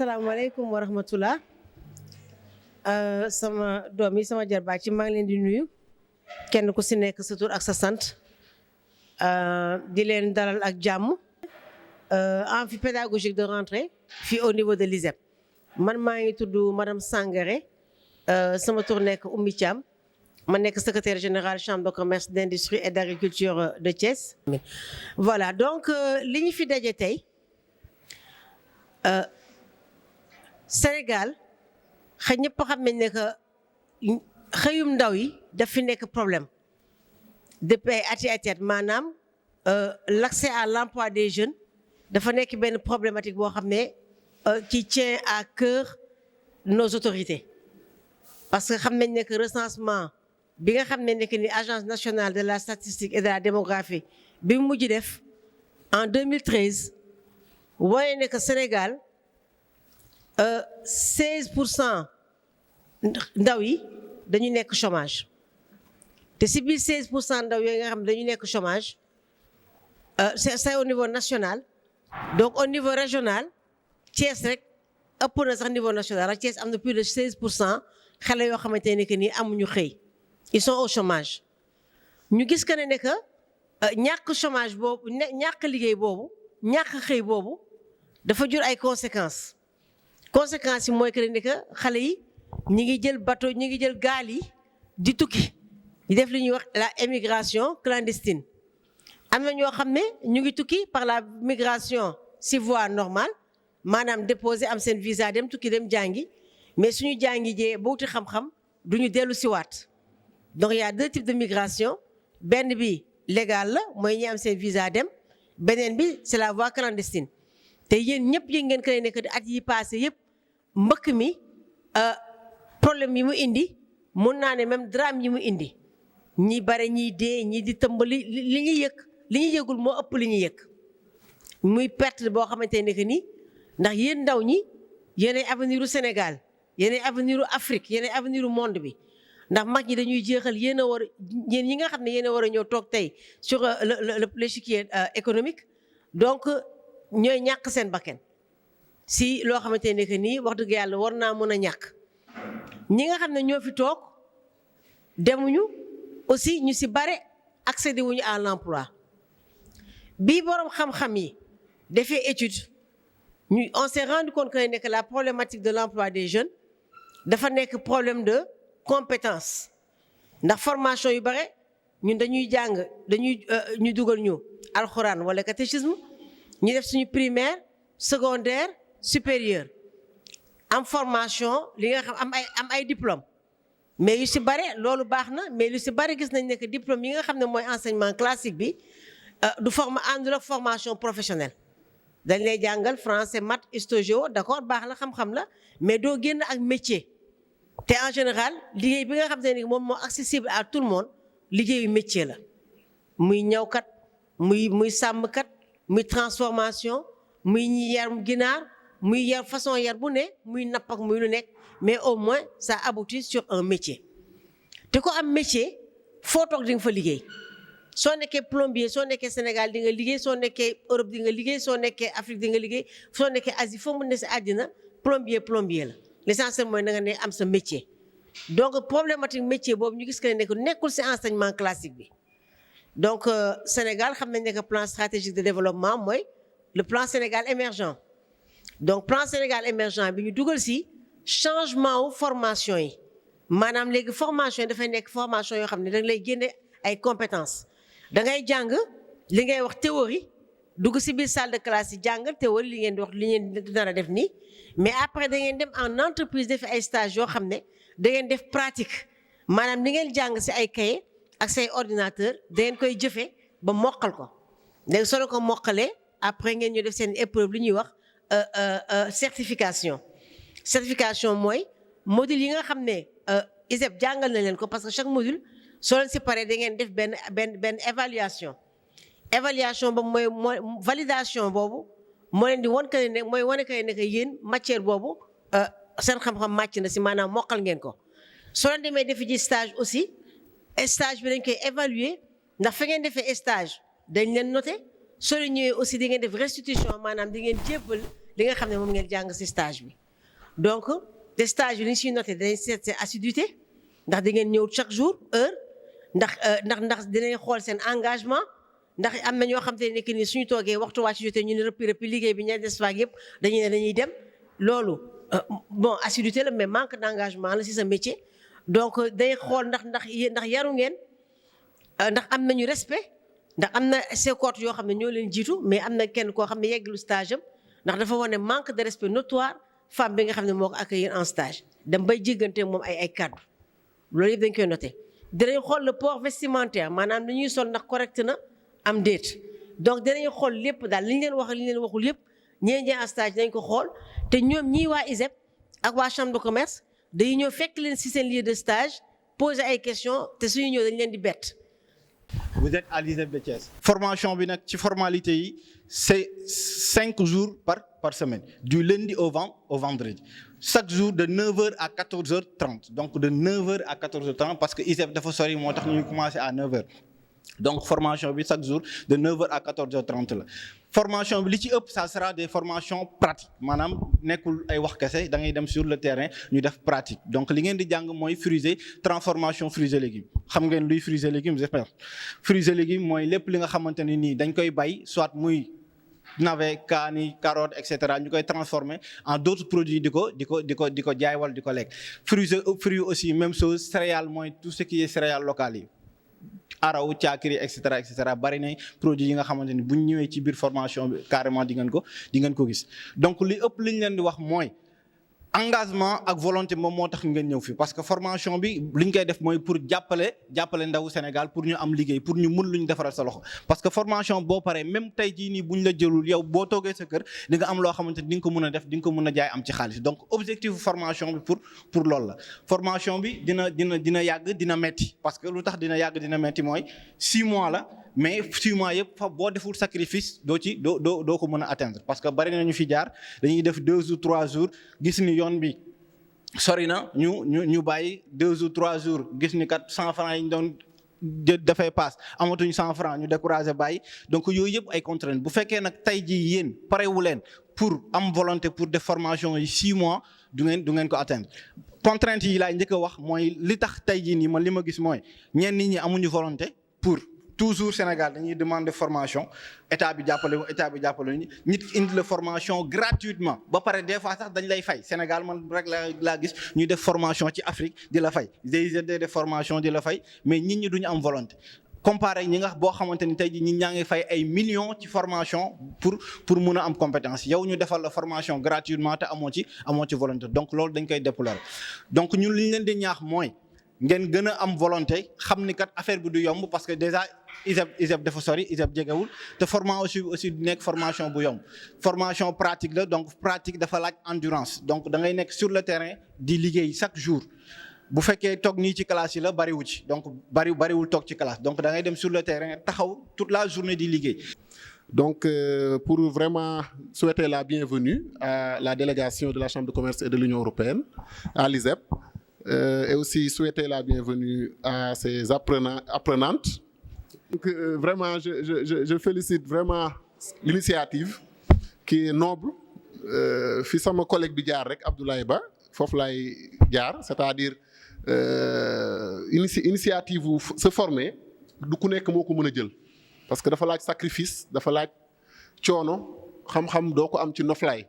asalaamaaleykum wa rahmatullah sama doom yi sama jarbaat ci maa ngi leen di nuyu kenn ku si nekk sa tur ak sa sant di leen dalal ak jàmm amphi pédagogique de rentrée fii au niveau de l'ISEP man maa ngi tudd madame Sangaré sama tur nekk Oumy Thiam ma nekk secrétaire général chambre de commerce d'industrie et d'agriculture de Thiès. Voilà donc li ñu fi daje tey Sénégal xëy ñëpp xam nañ ne que xëyum ndaw yi daf fi nekk problème depuis ay ati maanaam l'accès à l'emploi des jeunes dafa nekk benn problématique boo xam ne qui tient à cœur nos autorités parce que xam nañ ne que recensement bi nga xam ne que ni agence nationale de la statistique et de la démographie bi mu mujj def en 2013 wane ne que Sénégal 16% ndaw yi dañu nekk chômage te si biir 16% ndaw yooyu nga xam dañu nekk chômage c'est au niveau national donc au niveau régional Thiès rek ëpp na sax niveau national ak Thiès am na plus de 16% xale yoo xamante ne que ni amuñu xëy ils sont au chômage ñu gis que ne que ñàkk chômage boobu ñàkk liggéey boobu ñàkk xëy boobu dafa jur ay conséquences yi mooy que ne que xale yi ñi ngi jël bateau ñi ngi jël gaal yi di tukki di def li ñuy wax la émigration clandestine am na ñoo xam ne ñu ngi tukki par la migration si voie normale maanaam déposer am seen visa dem tukki dem jàngi mais suñu jàngi jee ba wuti xam-xam duñu dellu si waat donc il y a deux types de migration benn bi légal la mooy ñi am seen visa dem beneen bi c'est la voie clandestine te yéen ñëpp yéen ngeen koy nekk at yi passé yëpp mbëkk mi problème yi mu indi mun naa ne même drame yi mu indi ñi bare ñiy dee ñi di tëmbali li ñuy yëgul moo ëpp li ñuy yëg muy perte boo xamante ne que ni ndax yéen ndaw ñi yéenay avenir u Sénégal yéenay avenir u Afrique yéenay avenir u monde bi ndax mag ñi dañuy jeexal yéen a war yéen ñi nga xam ne yéen a war a ñëw toog tey sur l'échiquier économique donc ñooy ñàkk seen bakkan si loo xamante ne que nii wax dëgg yàlla war naa mën a ñàkk ñi nga xam ne ñoo fi toog demuñu aussi ñu si bare accéder wuñu à l'emploi bii borom xam-xam yi defee étude on s'est rendu compte que la problématique de l'emploi des jeunes dafa nekk problème de compétence ndax formation yu bare ñun dañuy jàng ñu dugal ñu alxuraan wala catéchisme ñu def suñu primaire secondaire supérieur am formation li nga xam am ay diplôme mais yu si bare loolu baax na mais lu si bare gis nañ ne que diplôme yi nga xam ne mooy enseignement classique bi du àndul ak formation professionnelle dañ lay jàngal français maths histo-géo d'accord baax la xam-xam la mais doo génn ak métier te en général liggéey bi nga xam ne moom moo accessible à tout le monde liggéeyu métier la muy ñawkat muy sàmmkat muy transformation muy ñi yar ginaar muy yar façon yar bu ne muy napp ak muy lu nekk mais au moins ça aboutit sur un métier te ko am métier foo toog di nga fa liggéey soo nekkee plombier soo nekkee Sénégal di nga liggéey soo nekkee Europe di nga liggéey soo nekkee Afrique di nga liggéey soo nekkee Asie foo mun ne si àddina plombier la l'essentiel mooy na nga ne am sa métier donc problématique métier boobu ñu gis que ne nekkul si enseignement classique bi donc Sénégal xam nañ ne que plan stratégique de développement mooy le plan Sénégal émergent donc plan Sénégal émergent bi ñu dugal si changement wu formation yi maanaam léegi formation yi dafay nekk formation yoo xam ne da lay génne ay compétences da ngay jàng li ngay wax théorie dugg si biir salle de classe yi jàngal théorie li ngeen di wax li ngeen nar a def nii mais après da ngeen dem en entreprise def ay stage yoo xam ne da ngeen def pratique maanaam li ngeen jàng si ay cahier ak say ordinateur da ngeen koy jëfe ba mokkal ko léegi soo ko mokkalee après ngeen ñu def seen épreuve li ñuy wax certification mooy module yi nga xam ne ISEP jàngal na leen ko parce que chaque module soo leen si paree da ngeen def benn évaluation boobu mooy validation boobu moo leen di wan que ne mooy wane que ne que yéen matière boobu seen xam-xam màcc na si maanaam mokkal ngeen ko soo leen demee defi ji stage aussi stage bi dañ koy évaluer ndax fa ngeen defee stage dañ leen noter soo leen ñëwee aussi di ngeen def restitution maanaam di ngeen jébbal li nga xam ne moom ngeen jàng ci stage bi. donc te stage bi li ñu siy noté dinañ seet seen assiduité ndax da ngeen ñëw chaque jour heure ndax dinañ xool seen engagement ndax am na ñoo xam te ne que ni suñu toogee waxtu wàcc jotee ñu ne rëppi liggéey bi ña des faak yëpp dañuy ne dañuy dem loolu bon assiduité la mais manque d'engagement la ci sa métier. donc day xool ndax yaru ngeen ndax am nañu respect ndax am na ces cohortes yoo xam ne ñoo leen jiitu mais am na kenn koo xam ne yeggalu stage am ndax dafa wane manque de respect notoire femme bi nga xam ne moo ko accueillir en stage dem bay jéggante moom ay kaddu loolu yëpp dañ koy noté. dinañ xool le port vestimentaire maanaam li ñuy sol ndax correct na am déet donc dinañ xool lépp daal li ñu leen wax li ñu leen waxul yëpp ñee en stage dañ ko xool te ñoom ñii waa ISEP ak waa chambre de commerce dañuy ñëw fekk leen ci seen lieu de stage poser ay questions te suñu ñëw dañ leen di bett. Vous êtes à l'ISEP de Thiès. Formation bi nag ci formalité yi c'est 5 jours par semaine du lundi au vendredi chaque jour de 9h à 14h30 donc de 9h à 14h30 parce que ISEP dafa sori moo tax ñuy commencer à 9h. donc formation bi chaque jour de 9h à 14h30 la formation bi li ci ëpp ça sera des formations pratiques maanaam nekkul ay wax kese da ngay dem sur le terrain ñu def pratique donc li ngeen di jàng mooy fruits transformation fruits et légumes xam ngeen luy fruits et légumes j'espère fruits et légumes mooy lépp li nga xamante ne nii dañ koy bay soit muy navet kaani carotte et cetera ñu koy transformer en d'autres produits di ko jaay wala di ko lekk fruits aussi même chose céréales mooy tout ce qui est céréales locales yi. araw caakiri et cetera bari na produit yi nga xamante ni bu ñu ñëwee ci biir formation bi carrément di ngeen ko gis donc li ëpp li ñu leen di wax mooy engagement ak volonté moom moo tax ngeen ñëw fi parce que formation bi li ñu koy def mooy pour jàppale ndawu Sénégal pour ñu am liggéey pour ñu mun lu ñu defaral sa loxo parce que formation boo paree même tey jii nii bu ñu la jëlul yow boo toogee sa kër di nga am loo xamante ni di nga ko mën a def di nga ko mën a jaay am ci xaalis donc objectif formation bi pour loolu la. formation bi dina yàgg dina metti parce que lu tax dina yàgg dina metti mooy 6 mois la. mais 6 mois yëpp fa boo deful sacrifice doo ko mën a atteindre parce que bari nañu fi jaar dañuy def 2 ou 3 jours gis ni yoon bi sori na ñu bàyyi 2 ou 3 jours gis ni kat 100 francs yi ñu doon dafay paas amatuñ 100 francs ñu découragé bàyyi donc yooyu yëpp ay contraintes bu fekkee nag tey jii yéen parewu leen pour am volonté pour def formation yi 6 mois du ngeen ko atteindre. contraintes yi laay njëkk a wax mooy li tax tey jii nii man li ma gis mooy ñenn nit ñi amuñu volonté pour. toujours Sénégal dañuy demander formation état bi jàppale nit indi la formation gratuitement ba pare des fois sax dañ lay fay Sénégal man rek laa gis ñuy def formation ci Afrique di la fay des de formation di la fay mais nit ñi duñu am volonté. comparé ñi nga boo xamante ni tey jii ñi ñaa ngi fay ay millions ci formation pour mun a am compétence yow ñu defal la formation gratuitement te amoo ci volonté donc loolu dañ koy déplorer donc ñun li ñu leen di ñaax mooy. ngeen gën a am volonté xam ni kat affaire bi du yomb parce que déjà ISEP dafa sori ISEP jegewul te formation aussi du nekk formation bu yomb formation pratique la donc pratique dafa laaj endurance donc da ngay nekk sur le terrain di liggéey chaque jour bu fekkee toog nii ci classe yi la bariwu ci donc bariwul toog ci classe donc da ngay dem sur le terrain taxaw toute la journée di liggéey. Donc pour vraiment souhaiter la bienvenue à la délégation de la Chambre de commerce et de l'Union européenne à l'ISEP. Et aussi souhaiter la bienvenue à ces apprenantes. Donc, vraiment, je félicite vraiment l'initiative qui est noble. Fi sama collègue bi jaar rek Abdoulaye Ba foofu lay jaar c'est-à-dire initiative wu se former du ku nekk moo ko mën a jël parce que dafa laaj sacrifice dafa laaj coono xam-xam doo ko am ci noflaay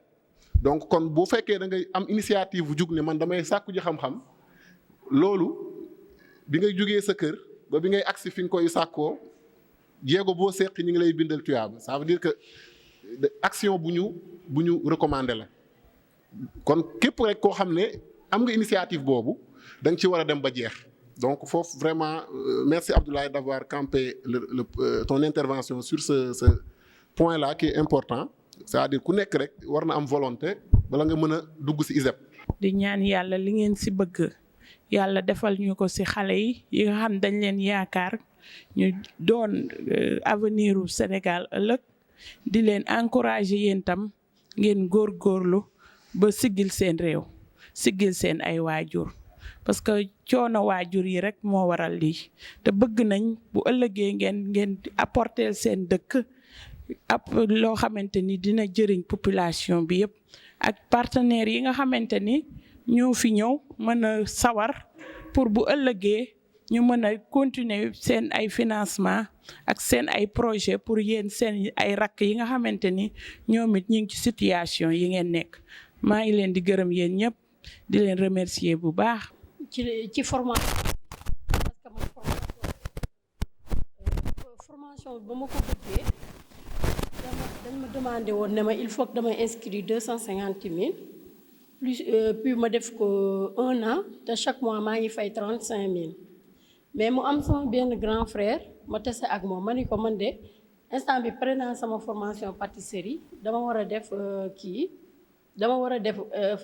donc kon bu fekkee da ngay am initiative bu jug ne man damay sàkku ji xam-xam. loolu bi ngay jógee sa kër ba bi ngay agsi fi nga koy sàkkoo jéego boo seqi ñu ngi lay bindal tuyaaba ça veut dire que action bu ñu recommandé la kon képp rek koo xam ne am nga initiative boobu da nga ci war a dem ba jeex donc foofu vraiment merci Abdoulaye d'avoir campé ton intervention sur ce point là qui est important c'est-à-dire ku nekk rek war na am volonté bala nga mën a dugg ci ISEP. di ñaan yàlla li ngeen ci bëgg. yàlla defal ñu ko ci xale yi nga xam dañ leen yaakaar ñu doon avenir u Sénégal ëllëg di leen encourager yéen tam ngeen góorgóorlu ba siggil seen réew siggil seen ay waajur parce que coono waajur yi rek moo waral lii te bëgg nañ bu ëllëgee ngeen apporter seen dëkk ab loo xamante ni dina jëriñ population bi yëpp ak partenaires yi nga xamante ni ñoo fi ñëw mën a sawar pour bu ëllëgee ñu mën a continuer seen ay financement ak seen ay projet pour yéen seen ay rakk yi nga xamante ni ñoom it ñu ngi ci situation yi ngeen nekk maa ngi leen di gërëm yéen ñëpp di leen remercier bu baax. ci formation parce que man formation ba ma ko bëggee dañ ma demandé woon ne ma il faut que damay inscrire 250 000 plus puis ma def ko 1 an te chaque mois maa ngi fay 35 000 mais mu am sama benn grand frère ma tese ak moom ma ni ko man de instant bi pare naa sama formation pâtisserie dama war a def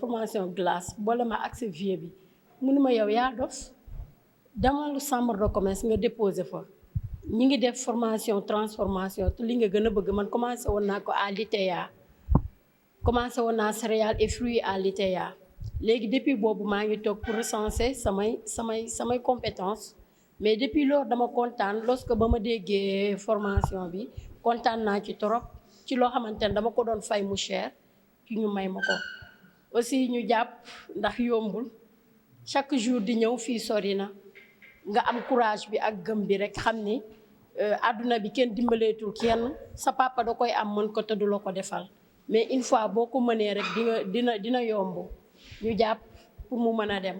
formation glace boole ma accès vie bi mënu ma yow yaa dof demal chambre de commerce nga déposé fa ñi ngi def formation transformation te li nga gën a bëgg man commencé woon naa ko à l'ITA commencé woon naa céréales et fruits à l'ITA léegi depuis boobu maa ngi toog pour recenser samay compétences mais depuis loolu dama kontaan lorsque ba ma déggee formation bi kontaan naa ci trop ci loo xamante ne dama ko doon fay mu cher ci ñu may ma ko aussi ñu jàpp ndax yombul chaque jour di ñëw fii sori na nga am courage bi ak gëm bi rek xam ni àdduna bi kenn dimbaleetul kenn sa papa da koy am mën ko te du la ko defal mais une fois boo ko mënee rek dina yomb ñu jàpp pour mu mën a dem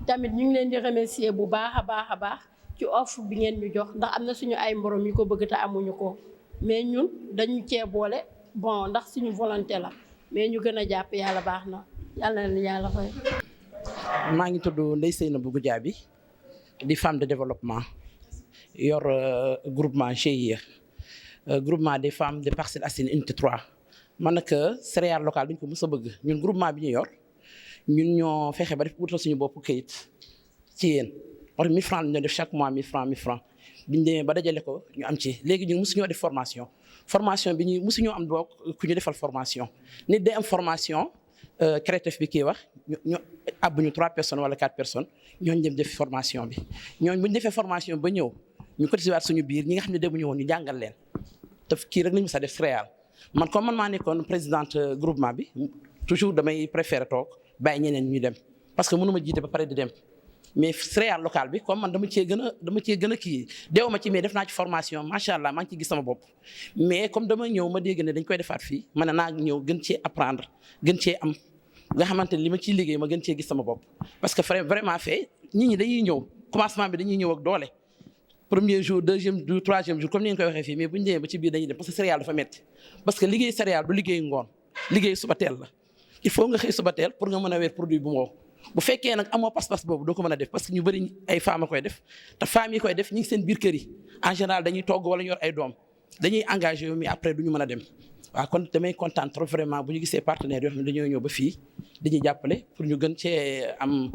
tamit ñu ngi leen di remercier bu baax a baax ci offre bi ngeen ñu jox ndax am na suñu ay morom yu ko bëgg te amuñu ko mais ñun dañu cee boole bon ndax suñu volonté la mais ñu gën a jàpp yàlla baax na yàlla na leen yàlla fay. maa ngi tudd Ndeye Seynabou Goudiaby di femme de développement yor groupement GIE groupement des femmes de Parcelles Assainies unité 3 man nag céréales locales duñ ko mës a bëgg ñun groupement bi ñu yor ñun ñoo fexe ba def wutal suñu bopp këyit ci yéen parce que 1000 francs ñu def chaque mois 1000 francs biñ demee ba dajale ko ñu am ci léegi ñun mësuñoo def formation bi ñu mësuñoo am boog ku ñu defal formation nit day am formation CRETEF bi kii wax ñu abbuñu 3 personnes wala 4 personnes ñooñu dem def formation bi ñooñu bu ñu defee formation ba ñëw ñu cotiser waat suñu biir ñi nga xam ne demuñu woon ñu jàngal leen te kii rek nañu mës a def céréale man comme man maa nekkoon présidente groupement bi toujours damay préférer toog bàyyi ñeneen ñu dem parce que mënuma jiite ba pare di dem mais céréale locale bi comme man dama cee gën a kii deewu ma ci mais def naa ci formation macha allah maa ngi ciy gis sama bopp mais comme dama ñëw ma dégg ne dañ koy defaat fii ma ne naa ñëw gën cee apprendre gën cee am nga xamante ne li ma ciy liggéey ma gën cee gis sama bopp parce que vraiment fait nit ñi dañuy ñëw commencement bi dañuy ñëw ak doole premier jour deuxième jour troisième jour comme ni ngeen koy waxee fii mais bu ñu demee ba ci biir dañuy dem parce que céréale dafa metti parce que liggéey céréale du liggéey ngoon liggéey suba teel la il faut nga xëy suba teel pour nga mën a weer produit bu wow bu fekkee nag amoo pas-pas boobu doo ko mën a def parce que ñu bëri ay femmes a koy def te femmes yi koy def ñu ngi seen biir kër yi en général dañuy togg wala ñu yor ay doom dañuy engagé yu mais après du ñu mën a dem waaw kon damay kontaan trop vraiment bu ñu gisee partenaires yoo xam ne dañoo ñëw ba fii dañuy jàppale pour ñu gën cee am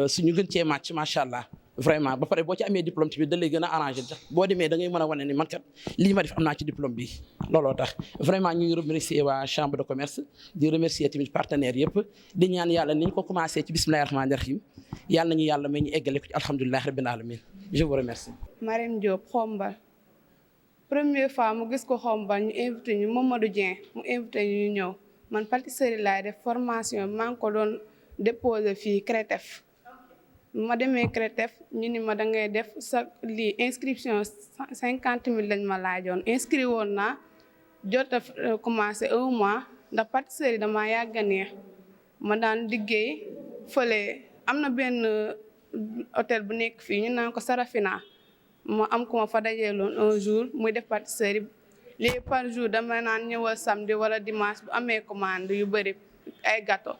suñu gën cee match macha allah vraiment ba pare boo ci amee diplôme tamit da lay gën a arrangé boo demee da ngay mën a wane ni man kat lii ma def am naa ci diplôme bi looloo tax vraiment ñu ngi remercier waa chambre de commerce di remercier tamit partenaires yëpp di ñaan yàlla ni ñu ko commencé ci bismillahi rahmaani rahim yàlla nañu yàlla may ñu eggale ko ci alhamdulilahi rabbil alamin je vous remercie. Marème Diop Xombal première fois mu gis ko Xombal ñu invité ñu Mamadou Dieng mu invité ñu ñëw man pâtisserie laay def formation maa ngi ko doon déposé fii CRETEF. ma demee CRETEF ñu ni ma da ngay def sa lii inscription 50 000 lañ ma laajoon inscrit woon naa jot a commencé 1 mois ndax pâtisserie dama yàgg a neex ma daan liggéey fële am na benn hôtel bu nekk fii ñu naan ko Sarafina ma am ko ma fa dajeeloon un jour muy def pâtisserie léegi par jour dama naan ñëwal samedi wala dimanche bu amee commande yu bëri ay gâteau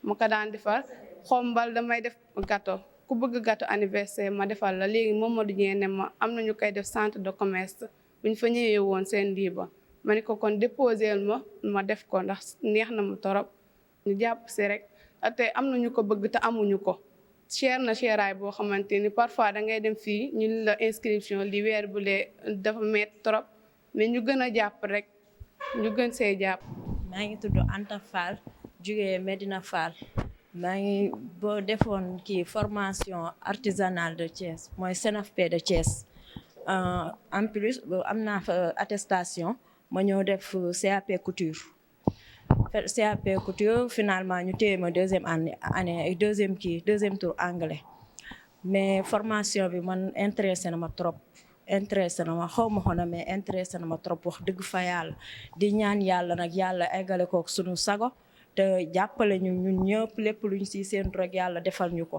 ma ko daan defar Xombal damay def gâteau ku bëgg gâteau anniversaire ma defal la léegi Mamadou Dieng ne ma am na ñu koy def centre de commerce bu ñu fa ñëwee woon seen lii ba ma ne ko kon déposeel ma def ko ndax neex na ma torop ñu jàpp si rek te am na ñu ko bëgg te amuñu ko cher na cheraay boo xamante ni parfois da ngay dem fii ñu la inscription li weer bu lee dafa metti trop mais ñu gën a jàpp rek ñu gën see jàpp. maa ngi tudd Anta Fall jugee Medina Fall. maa ngi boo defoon kii formation artisanale de Thiès mooy CNFP de Thiès en plus am naa fa attestation ma ñëw def CAP couture. CAP couture finalement ñu téye ma deuxième tour anglais mais formation bi man intéressé na ma trop xaw ma xona mais intéressé na ma trop wax dëgg fa yàlla di ñaan yàlla nag yàlla eggale ko suñu sago te jàppale ñu ñun ñëpp lépp luñ ci seen rek yàlla defal ñu ko.